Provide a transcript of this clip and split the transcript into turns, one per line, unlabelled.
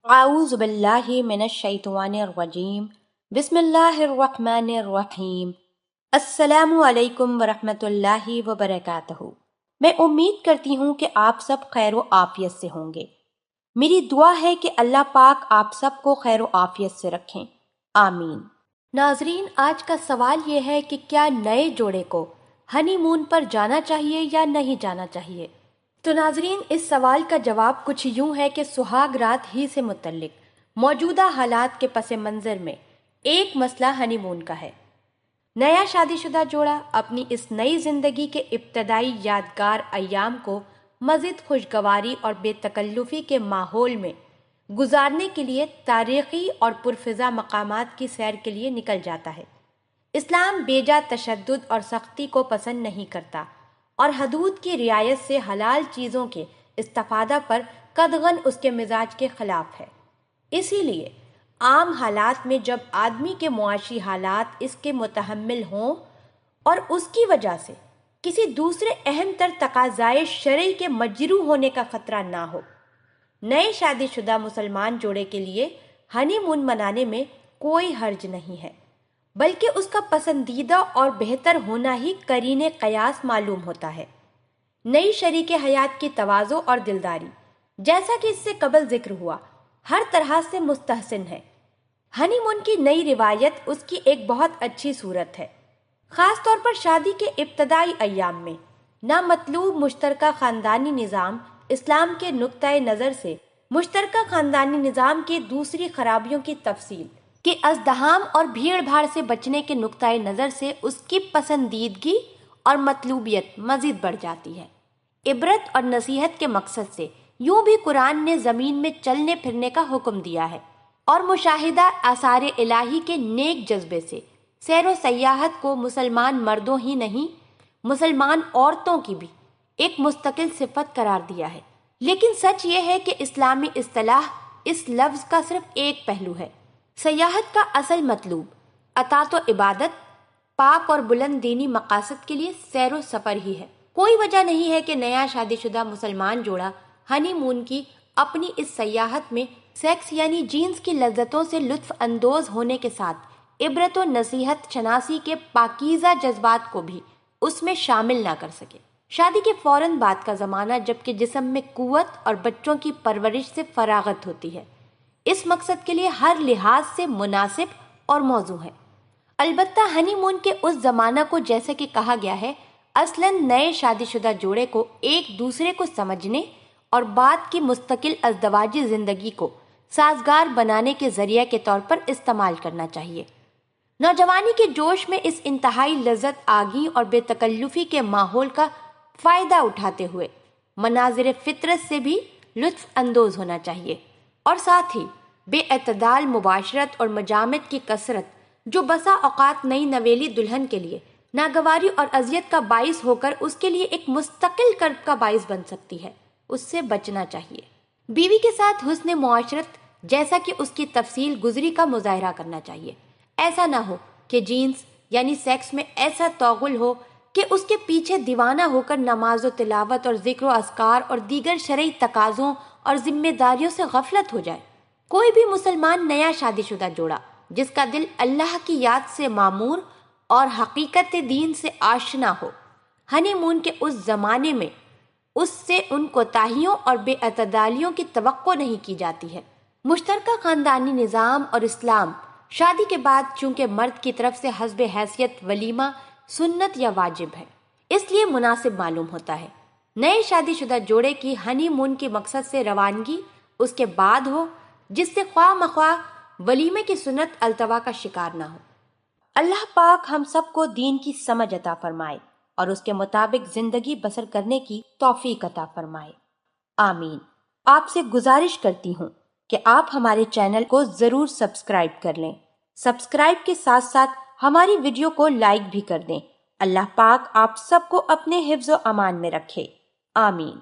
اعوذ باللہ من الشیطان الرجیم بسم اللہ الرحمن الرحیم السلام علیکم ورحمۃ اللہ وبرکاتہ۔ میں امید کرتی ہوں کہ آپ سب خیر و عافیت سے ہوں گے۔ میری دعا ہے کہ اللہ پاک آپ سب کو خیر و عافیت سے رکھیں، آمین۔ ناظرین، آج کا سوال یہ ہے کہ کیا نئے جوڑے کو ہنی مون پر جانا چاہیے یا نہیں جانا چاہیے؟ تو ناظرین، اس سوال کا جواب کچھ یوں ہے کہ سہاگ رات ہی سے متعلق موجودہ حالات کے پس منظر میں ایک مسئلہ ہنی مون کا ہے۔ نیا شادی شدہ جوڑا اپنی اس نئی زندگی کے ابتدائی یادگار ایام کو مزید خوشگواری اور بے تکلفی کے ماحول میں گزارنے کے لیے تاریخی اور پرفضا مقامات کی سیر کے لیے نکل جاتا ہے۔ اسلام بیجا تشدد اور سختی کو پسند نہیں کرتا اور حدود کی رعایت سے حلال چیزوں کے استفادہ پر قطعاً اس کے مزاج کے خلاف ہے۔ اسی لیے عام حالات میں جب آدمی کے معاشی حالات اس کے متحمل ہوں اور اس کی وجہ سے کسی دوسرے اہم تر تقاضائے شرعی کے مجروح ہونے کا خطرہ نہ ہو، نئے شادی شدہ مسلمان جوڑے کے لیے ہنی مون منانے میں کوئی حرج نہیں ہے، بلکہ اس کا پسندیدہ اور بہتر ہونا ہی قرین قیاس معلوم ہوتا ہے۔ نئی شریک حیات کی تواضع اور دلداری، جیسا کہ اس سے قبل ذکر ہوا، ہر طرح سے مستحسن ہے۔ ہنی مون کی نئی روایت اس کی ایک بہت اچھی صورت ہے، خاص طور پر شادی کے ابتدائی ایام میں۔ نامطلوب مشترکہ خاندانی نظام اسلام کے نقطۂ نظر سے مشترکہ خاندانی نظام کی دوسری خرابیوں کی تفصیل کہ ازدحام اور بھیڑ بھاڑ سے بچنے کے نقطۂ نظر سے اس کی پسندیدگی اور مطلوبیت مزید بڑھ جاتی ہے۔ عبرت اور نصیحت کے مقصد سے یوں بھی قرآن نے زمین میں چلنے پھرنے کا حکم دیا ہے اور مشاہدہ آثار الہی کے نیک جذبے سے سیر و سیاحت کو مسلمان مردوں ہی نہیں، مسلمان عورتوں کی بھی ایک مستقل صفت قرار دیا ہے۔ لیکن سچ یہ ہے کہ اسلامی اصطلاح اس لفظ کا صرف ایک پہلو ہے۔ سیاحت کا اصل مطلوب اطاعت و عبادت، پاک اور بلند دینی مقاصد کے لیے سیر و سفر ہی ہے۔ کوئی وجہ نہیں ہے کہ نیا شادی شدہ مسلمان جوڑا ہنی مون کی اپنی اس سیاحت میں سیکس یعنی جینس کی لذتوں سے لطف اندوز ہونے کے ساتھ عبرت و نصیحت شناسی کے پاکیزہ جذبات کو بھی اس میں شامل نہ کر سکے۔ شادی کے فوراً بعد کا زمانہ جبکہ جسم میں قوت اور بچوں کی پرورش سے فراغت ہوتی ہے، اس مقصد کے لیے ہر لحاظ سے مناسب اور موزوں ہے۔ البتہ ہنی مون کے اس زمانہ کو جیسے کہ کہا گیا ہے، اصلاً نئے شادی شدہ جوڑے کو ایک دوسرے کو سمجھنے اور بعد کی مستقل ازدواجی زندگی کو سازگار بنانے کے ذریعہ کے طور پر استعمال کرنا چاہیے۔ نوجوانی کے جوش میں اس انتہائی لذت آگی اور بے تکلفی کے ماحول کا فائدہ اٹھاتے ہوئے مناظر فطرت سے بھی لطف اندوز ہونا چاہیے، اور ساتھ ہی بے اعتدال مباشرت اور مجامت کی کثرت جو بسا اوقات نئی نویلی دلہن کے لیے ناگواری اور اذیت کا باعث ہو کر اس کے لیے ایک مستقل کرب کا باعث بن سکتی ہے، اس سے بچنا چاہیے۔ بیوی کے ساتھ حسن معاشرت جیسا کہ اس کی تفصیل گزری کا مظاہرہ کرنا چاہیے۔ ایسا نہ ہو کہ جینس یعنی سیکس میں ایسا توغل ہو کہ اس کے پیچھے دیوانہ ہو کر نماز و تلاوت اور ذکر و اذکار اور دیگر شرعی تقاضوں اور ذمہ داریوں سے غفلت ہو جائے۔ کوئی بھی مسلمان نیا شادی شدہ جوڑا جس کا دل اللہ کی یاد سے معمور اور حقیقت دین سے آشنا ہو، ہنی مون کے اس زمانے میں اس سے ان کوتاہیوں اور بے اعتدالیوں کی توقع نہیں کی جاتی ہے۔ مشترکہ خاندانی نظام اور اسلام شادی کے بعد چونکہ مرد کی طرف سے حسب حیثیت ولیمہ سنت یا واجب ہے، اس لیے مناسب معلوم ہوتا ہے نئے شادی شدہ جوڑے کی ہنی مون کی مقصد سے روانگی اس کے بعد ہو، جس سے خواہ مخواہ ولیمے کی سنت التوا کا شکار نہ ہو۔ اللہ پاک ہم سب کو دین کی سمجھ عطا فرمائے اور اس کے مطابق زندگی بسر کرنے کی توفیق عطا فرمائے، آمین۔ آپ سے گزارش کرتی ہوں کہ آپ ہمارے چینل کو ضرور سبسکرائب کر لیں۔ سبسکرائب کے ساتھ ساتھ ہماری ویڈیو کو لائک بھی کر دیں۔ اللہ پاک آپ سب کو اپنے حفظ و امان میں رکھے، آمین۔